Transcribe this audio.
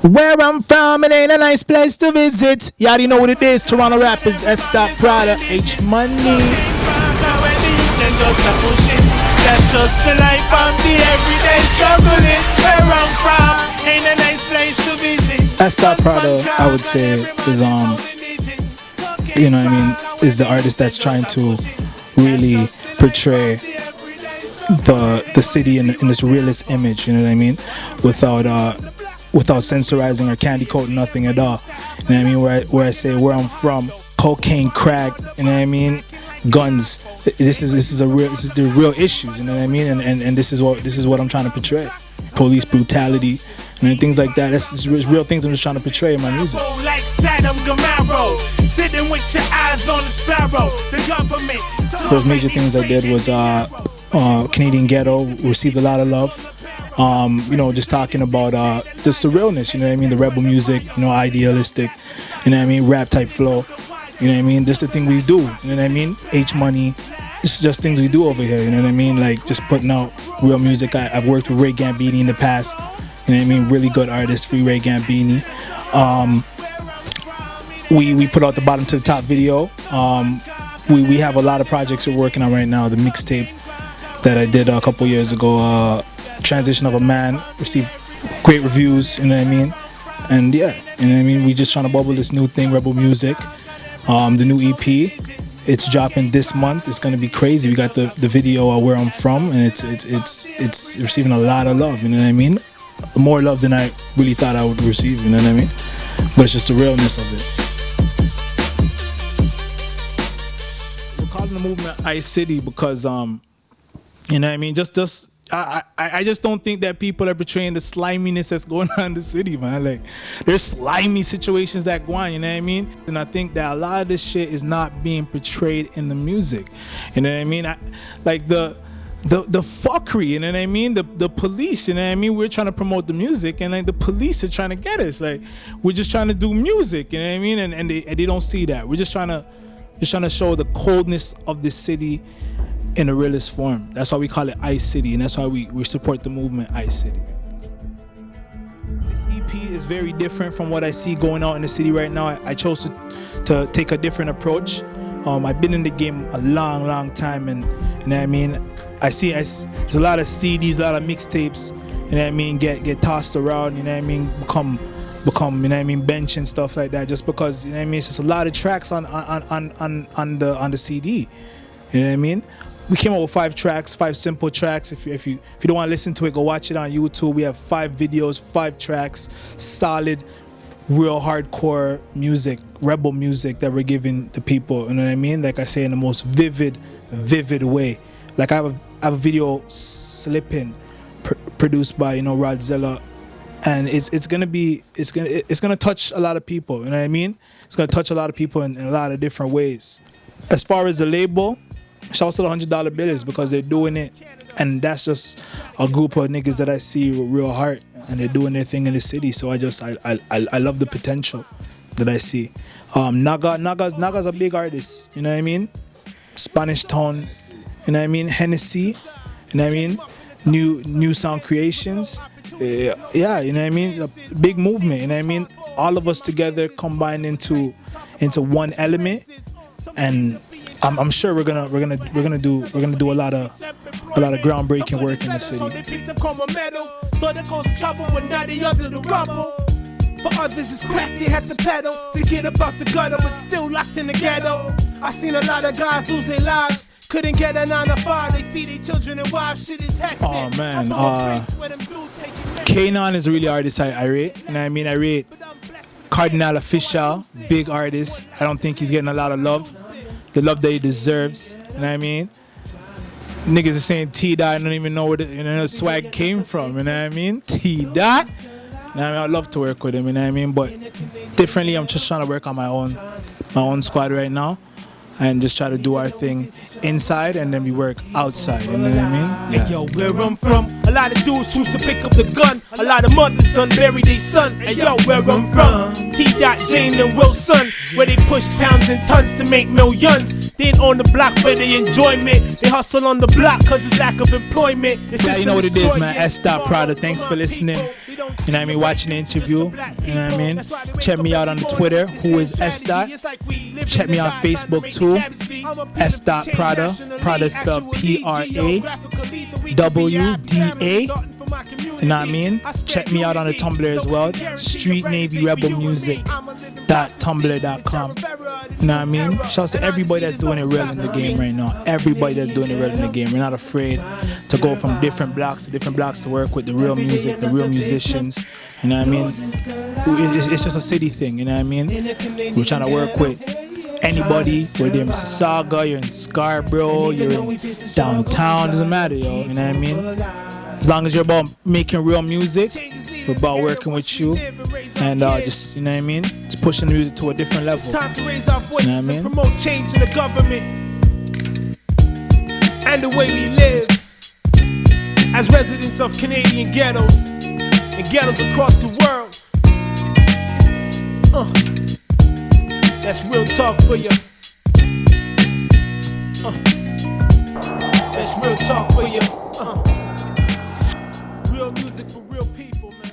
Where I'm from, it ain't a nice place to visit. You already know what it is. Toronto Rappers, Dot Prawda, H Money. That's just the life of the everyday struggling. Where I'm from, ain't a nice place to visit. Sdot Prawda, I would say, is you know what I mean, is the artist that's trying to really portray the city in this realist image, you know what I mean, without censorizing or candy coating nothing at all. You know what I mean? Where I say where I'm from, cocaine, crack, you know what I mean, guns. This is the real issues, you know what I mean? And this is what I'm trying to portray. Police brutality and things like that. That's just real things I'm just trying to portray in my music. Like Saddam Gamaro, sitting with your eyes on the sparrow. The government. First major things I did was Canadian Ghetto received a lot of love. You know, just talking about just the realness, you know what I mean, the rebel music, you know, idealistic, you know what I mean, rap type flow, you know what I mean, just the thing we do, you know what I mean, H Money, it's just things we do over here, you know what I mean, like just putting out real music. I've worked with Ray Gambini in the past, you know what I mean, really good artist, Free Ray Gambini. We put out the bottom to the top video. We have a lot of projects we're working on right now. The mixtape that I did a couple years ago, Transition of a Man, received great reviews, you know what I mean, and yeah, you know what I mean, we just trying to bubble this new thing, Rebel Music. The new EP, it's dropping this month. It's gonna be crazy. We got the video of Where I'm From, and it's receiving a lot of love, you know what I mean, more love than I really thought I would receive, you know what I mean, but it's just the realness of it. We're calling the movement Ice City because you know what I mean, I just don't think that people are portraying the sliminess that's going on in the city, man. Like, there's slimy situations that go on, you know what I mean? And I think that a lot of this shit is not being portrayed in the music, you know what I mean? Like the fuckery, you know what I mean? The police, you know what I mean? We're trying to promote the music, and like the police are trying to get us. Like, we're just trying to do music, you know what I mean? And they don't see that. We're just trying to show the coldness of this city in a realist form. That's why we call it Ice City, and that's why we support the movement Ice City. This EP is very different from what I see going on in the city right now. I chose to take a different approach. I've been in the game a long time, and you know what I mean, there's a lot of CDs, a lot of mixtapes, you know what I mean, get tossed around, you know what I mean, become you know what I mean, bench and stuff like that, just because, you know what I mean, it's just a lot of tracks on the CD, you know what I mean. We came up with 5 tracks, 5 simple tracks. If you don't want to listen to it, go watch it on YouTube. We have 5 videos, 5 tracks, solid, real hardcore music, rebel music that we're giving the people. You know what I mean? Like I say, in the most vivid way. Like I have a video, Slippin', produced by, you know, Rodzilla, and it's gonna touch a lot of people. You know what I mean? It's gonna touch a lot of people in a lot of different ways. As far as the label, shouts to the $100 Billies, because they're doing it, and that's just a group of niggas that I see with real heart, and they're doing their thing in the city. So I love the potential that I see. Naga's a big artist, you know what I mean? Spanish Town, you know what I mean? Hennessy, you know what I mean? New Sound Creations, yeah, you know what I mean? A big movement, you know what I mean? All of us together combined into one element, and I'm sure we're gonna do a lot of groundbreaking work in the city. For others it's crack, they had to pedal to get about the gutter, but still locked in the ghetto. I seen a lot of guys lose their lives, couldn't get a 9 to 5, they feed their children and wives, shit is hectic. Oh man, Kanan is a really artist I rate, you know what I mean? I rate Cardinal Official, big artist. I don't think he's getting a lot of love. The love that he deserves, you know what I mean? Niggas are saying T-Dot, I don't even know where the swag came from, you know what I mean? T-Dot, you know what I mean? I'd love to work with him, you know what I mean? But differently, I'm just trying to work on my own squad right now, and just try to do our thing inside, and then we work outside, you know what I mean? Yeah. Hey, yo, where I'm from, a lot of dudes choose to pick up the gun. A lot of mothers done bury their son. Hey, yo, where I'm from, T-Dot, Jane, and Wilson, where they push pounds and tons to make millions. They ain't on the block for the enjoyment. They hustle on the block cause it's lack of employment. Yeah, you know what it is, man. Dot Prawda, thanks for listening. you know what I mean, watching the interview, you know what I mean. Check me out on the Twitter, who is Sdot. Check me on Facebook too, Dot Prawda. Prawda spelled Prawda. You know what I mean? Check me out on the Tumblr as well, streetnavyrebelmusic.tumblr.com. You know what I mean? Shouts to everybody that's doing it real in the game right now. Everybody that's doing it real in the game. We're not afraid to go from different blocks to work with the real music, the real musicians. You know what I mean? It's just a city thing, you know what I mean? We're trying to work with anybody, whether you're in Mississauga, you're in Scarborough, you're in downtown, doesn't matter, yo. You know what I mean? As long as you're about making real music, we're about working with you, and just, you know what I mean, just pushing the music to a different level. It's time to raise our voices, you know what I mean? And promote change in the government and the way we live as residents of Canadian ghettos and ghettos across the world. That's real talk for you. That's real talk for you. Real music for real people, man.